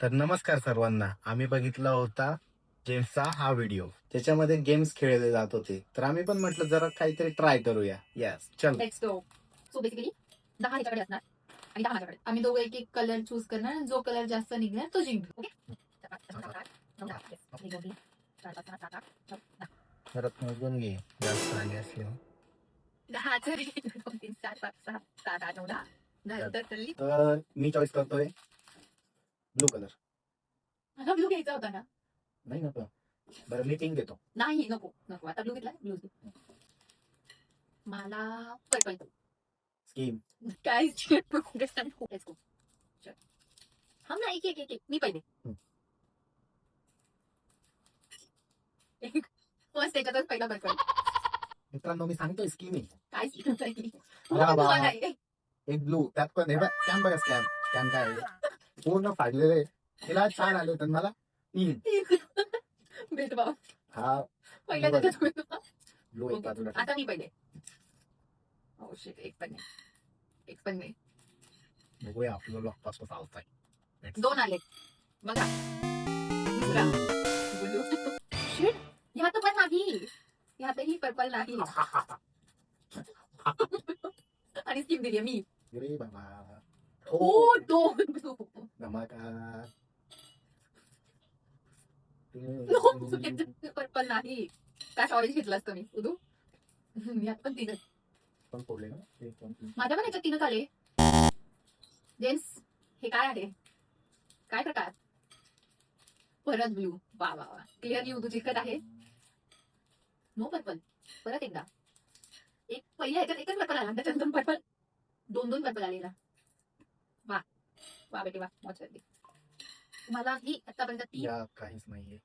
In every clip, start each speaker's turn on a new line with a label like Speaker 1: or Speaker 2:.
Speaker 1: तर नमस्कार सर्वांना. आम्ही बघितला होता जेम्सचा हा व्हिडिओ, त्याच्यामध्ये गेम्स खेळले जात होते. तर आम्ही पण म्हटलं जरा काहीतरी ट्राय करूया. यस, चल.
Speaker 2: Let's go. सो बेसिकली 10 ह्याच्याकडे असणार आणि 10 माझ्याकडे. आम्ही दोघं एक एक कलर चूज करणार आणि जो कलर जास्त निघणार तो जिंकणार. ओके.
Speaker 1: परत मोजून घे जास्त आले असले.
Speaker 2: 10 तरी 2 3 4 5 6 7 8 9 10 झालं तर तरी
Speaker 1: तर मी चॉईस करतोय ब्लू कलर.
Speaker 2: मला ब्लू घ्यायचा होता ना.
Speaker 1: नाही नको. बरं मी पिंक घेतो.
Speaker 2: नाही नको नको आता ब्लू घेतला ब्लू मला पर्पल
Speaker 1: स्कीम.
Speaker 2: काय लेट्स गो. हम ना एक एक एक एक मी पहिले फर्स्ट त्याच्यातच पहिला पर्पल.
Speaker 1: मित्रांनो मी सांगतोय स्कीम आहे.
Speaker 2: काय शिकवताय
Speaker 1: वा वा.
Speaker 2: तुम्हाला
Speaker 1: एक ब्लू त्यात पण हे बघ स्कॅम बघा स्कॅम स्कॅम काय आहे. पूर्ण फाडलेलं आहे. तिला छान आले तर मला 3.
Speaker 2: भेदभाव
Speaker 1: हा
Speaker 2: पहिल्या त्याच्यात भेदभाव.
Speaker 1: ब्लू एक बाजूला ठेव.
Speaker 2: आता मी पहिले. ओ शिट एक पण नाही
Speaker 1: बघूया आपलं लॉक पास कसं चालतंय.
Speaker 2: 2 आले बघा. शिट ह्यात पण नाही ह्यातही पर्पल नाही आणि स्किप दिली मी.
Speaker 1: अरे बाबा.
Speaker 2: ओ 2
Speaker 1: धमाका.
Speaker 2: पर्पल नाही. काय ऑरेंज घेतला असतं मी उदू. यात पण 3
Speaker 1: पण फोडले ना.
Speaker 2: माझ्या पण याच्यात 3 आले. जेम्स हे काय आहे काय प्रकार. परत ब्लू. वा वा वा क्लिअरली उदू जिंकत आहे. No purple. परत एकदा एक पहिल्या ह्याच्यात एकच पर्पल आला त्याच्यानंतर पर्पल 2 पर्पल आलेला. वा वा बेटे वा मौज करते. तुम्हाला ही आतापर्यंत 3
Speaker 1: या काहीच नाहीये.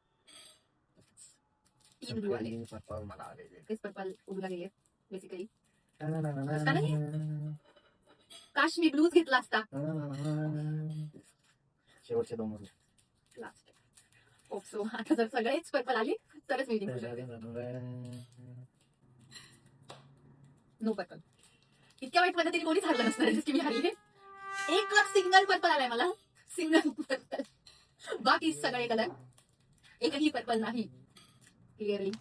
Speaker 2: 3 ब्लू आले.
Speaker 1: पर्पल मला आलेले.
Speaker 2: तेच पर्पल उडूला गेले बेसिकली.
Speaker 1: शेवटचे
Speaker 2: काश मी ब्लूज घेतला असता.
Speaker 1: 2 मध्ये.
Speaker 2: लास्ट सो आता जर सगळेच पर्पल आले तरच मी जिंकू. No purple. इतक्या वाईट पद्धतीने कोणीच हरलं नसणार की मी हरली. एक सिंगल पर्पल आलाय मला. Single purple. बाकी सगळे कलर एकही पर्पल नाही क्लिअरली.